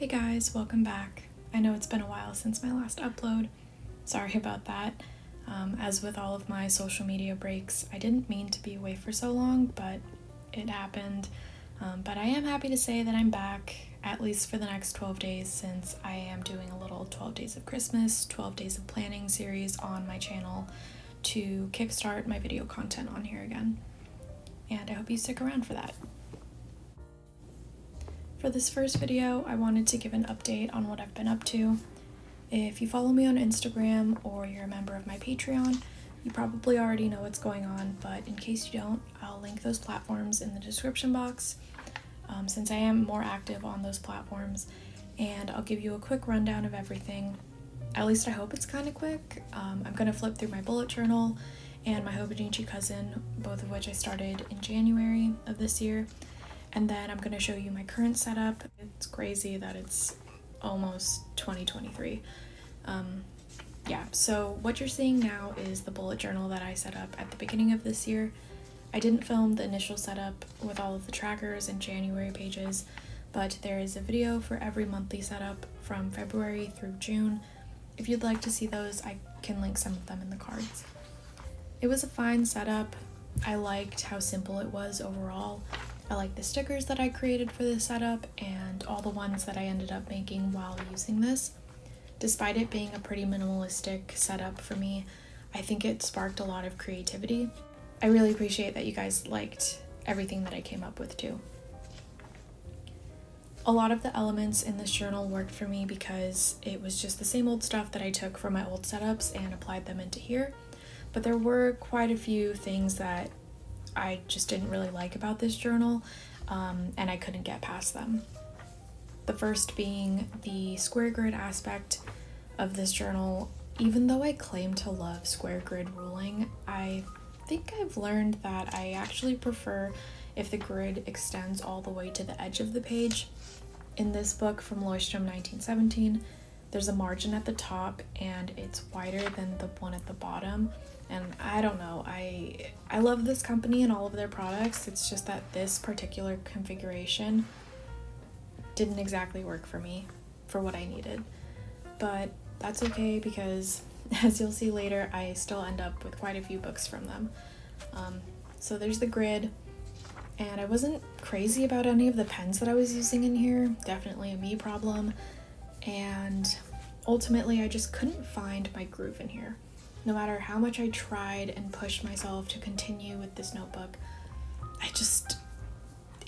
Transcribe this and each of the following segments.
Hey guys, welcome back. I know it's been a while since my last upload. Sorry about that. As with all of my social media breaks, I didn't mean to be away for so long, but it happened. But I am happy to say that I'm back, at least for the next 12 days, since I am doing a little 12 Days of Christmas, 12 Days of Planning series on my channel to kickstart my video content on here again. And I hope you stick around for that. For this first video, I wanted to give an update on what I've been up to. If you follow me on Instagram or you're a member of my Patreon, you probably already know what's going on, but in case you don't, I'll link those platforms in the description box, since I am more active on those platforms, and I'll give you a quick rundown of everything. At least I hope it's kind of quick. I'm going to flip through my bullet journal and my hobonichi cousin, both of which I started in January of this year. And then I'm going to show you my current setup. It's crazy that it's almost 2023. So what you're seeing now is the bullet journal that I set up at the beginning of this year. I didn't film the initial setup with all of the trackers and January pages, but there is a video for every monthly setup from February through June. If you'd like to see those, I can link some of them in the cards. It was a fine setup. I liked how simple it was overall. I like the stickers that I created for this setup and all the ones that I ended up making while using this. Despite it being a pretty minimalistic setup for me, I think it sparked a lot of creativity. I really appreciate that you guys liked everything that I came up with too. A lot of the elements in this journal worked for me because it was just the same old stuff that I took from my old setups and applied them into here, but there were quite a few things that I just didn't really like about this journal, and I couldn't get past them. The first being the square grid aspect of this journal. Even though I claim to love square grid ruling, I think I've learned that I actually prefer if the grid extends all the way to the edge of the page. In this book from Leuchtturm 1917, there's a margin at the top and it's wider than the one at the bottom. And I don't know, I love this company and all of their products. It's just that this particular configuration didn't exactly work for me for what I needed. But that's okay because, as you'll see later, I still end up with quite a few books from them. So there's the grid, and I wasn't crazy about any of the pens that I was using in here. Definitely a me problem. And ultimately, I just couldn't find my groove in here. No matter how much I tried and pushed myself to continue with this notebook, it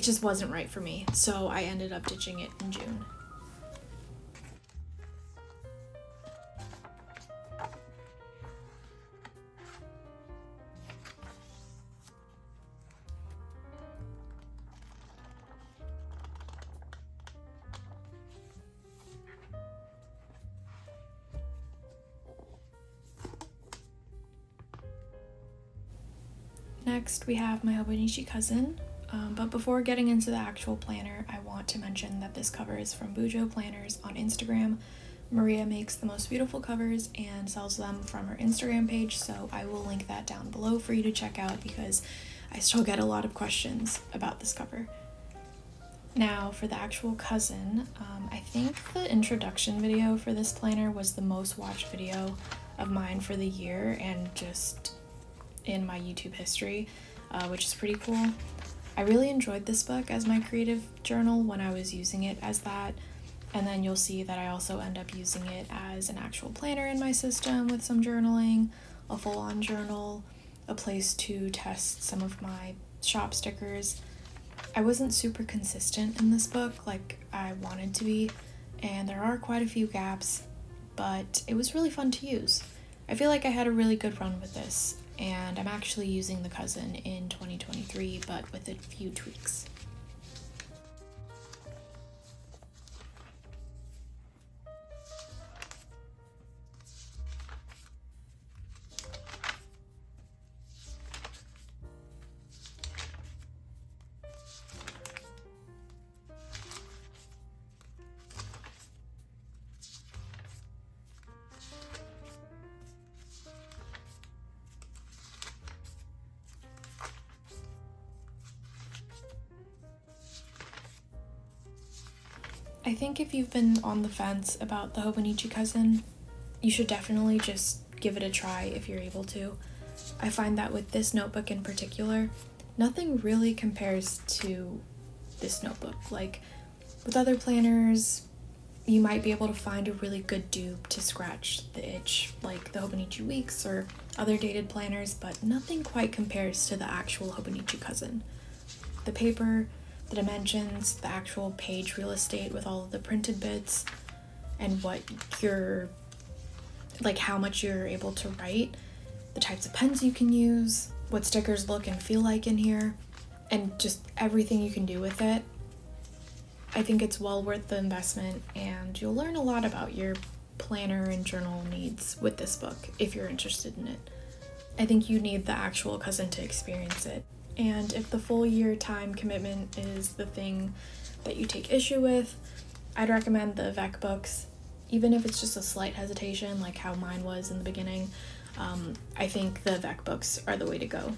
just wasn't right for me, so I ended up ditching it in June. Next, we have my hobonichi cousin, but before getting into the actual planner, I want to mention that this cover is from Bujo Planners on Instagram. Maria makes the most beautiful covers and sells them from her Instagram page, so I will link that down below for you to check out because I still get a lot of questions about this cover. Now, for the actual cousin, I think the introduction video for this planner was the most watched video of mine for the year and just in my YouTube history, which is pretty cool. I really enjoyed this book as my creative journal when I was using it as that, and then you'll see that I also end up using it as an actual planner in my system with some journaling, a full-on journal, a place to test some of my shop stickers. I wasn't super consistent in this book like I wanted to be, and there are quite a few gaps, but it was really fun to use. I feel like I had a really good run with this, and I'm actually using the cousin in 2023, but with a few tweaks. I think if you've been on the fence about the hobonichi cousin, you should definitely just give it a try if you're able to. I find that with this notebook in particular, nothing really compares to this notebook. Like, with other planners, you might be able to find a really good dupe to scratch the itch, like the Hobonichi Weeks or other dated planners, but nothing quite compares to the actual Hobonichi cousin. The paper, the dimensions, the actual page real estate with all of the printed bits, and how much you're able to write, the types of pens you can use, what stickers look and feel like in here, and just everything you can do with it. I think it's well worth the investment, and you'll learn a lot about your planner and journal needs with this book if you're interested in it. I think you need the actual cousin to experience it. And if the full year time commitment is the thing that you take issue with, I'd recommend the Vec books, even if it's just a slight hesitation, like how mine was in the beginning. I think the Vec books are the way to go.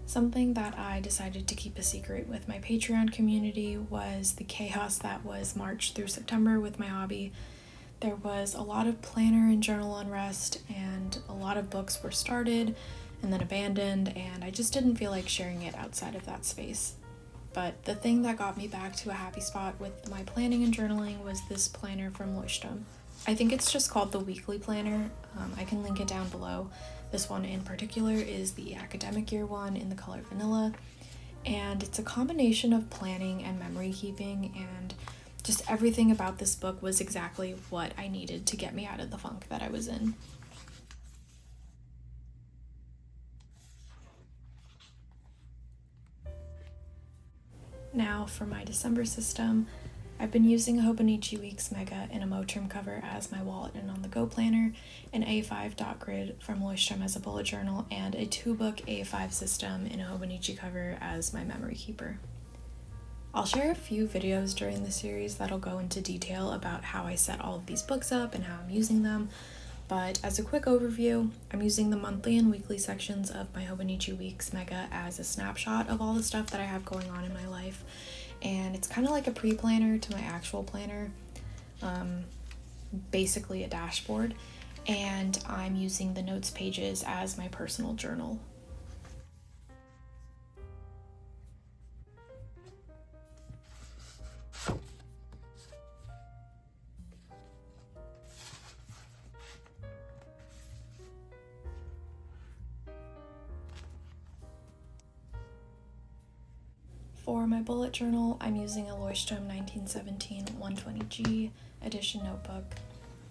Something that I decided to keep a secret with my Patreon community was the chaos that was March through September with my hobby. There was a lot of planner and journal unrest, and a lot of books were started and then abandoned, and I just didn't feel like sharing it outside of that space. But the thing that got me back to a happy spot with my planning and journaling was this planner from Leuchtturm. I think it's just called the Weekly Planner. I can link it down below. This one in particular is the academic year one in the color vanilla, and it's a combination of planning and memory keeping, and just everything about this book was exactly what I needed to get me out of the funk that I was in. Now for my December system, I've been using a Hobonichi Weeks Mega in a Motrim cover as my wallet and on-the-go planner, an A5 dot grid from Leuchtturm as a bullet journal, and a 2-book A5 system in a Hobonichi cover as my memory keeper. I'll share a few videos during the series that'll go into detail about how I set all of these books up and how I'm using them, but as a quick overview, I'm using the monthly and weekly sections of my Hobonichi Weeks Mega as a snapshot of all the stuff that I have going on in my life. And it's kind of like a pre-planner to my actual planner, basically a dashboard, and I'm using the notes pages as my personal journal. For my bullet journal, I'm using a Leuchtturm 1917 120G edition notebook.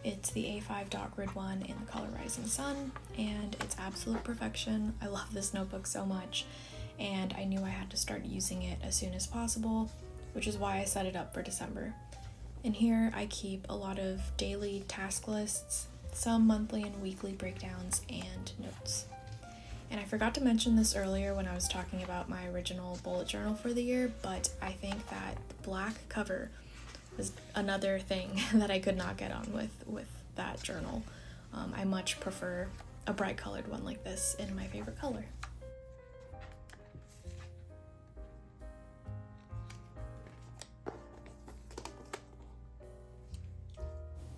It's the A5 dot grid one in the color Rising Sun, and it's absolute perfection. I love this notebook so much, and I knew I had to start using it as soon as possible, which is why I set it up for December. In here, I keep a lot of daily task lists, some monthly and weekly breakdowns, and notes. And I forgot to mention this earlier when I was talking about my original bullet journal for the year, but I think that the black cover was another thing that I could not get on with that journal. I much prefer a bright colored one like this in my favorite color.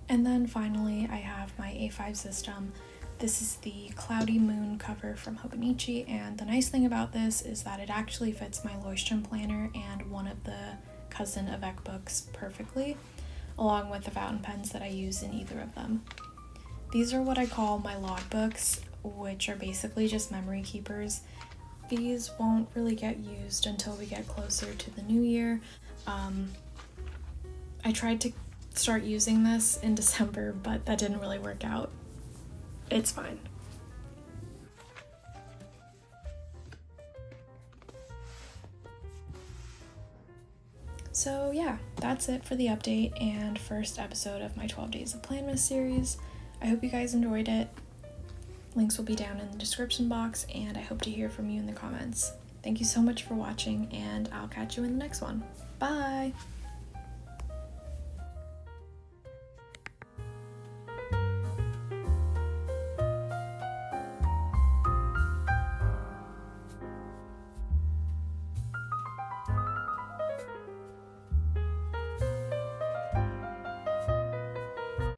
And then finally, I have my A5 system. This is the Cloudy Moon cover from Hobonichi, and the nice thing about this is that it actually fits my Leuchtturm planner and one of the Cousin Avec books perfectly, along with the fountain pens that I use in either of them. These are what I call my logbooks, which are basically just memory keepers. These won't really get used until we get closer to the new year. I tried to start using this in December, but that didn't really work out. It's fine. So yeah, that's it for the update and first episode of my 12 Days of Planmas series. I hope you guys enjoyed it. Links will be down in the description box, and I hope to hear from you in the comments. Thank you so much for watching, and I'll catch you in the next one. Bye!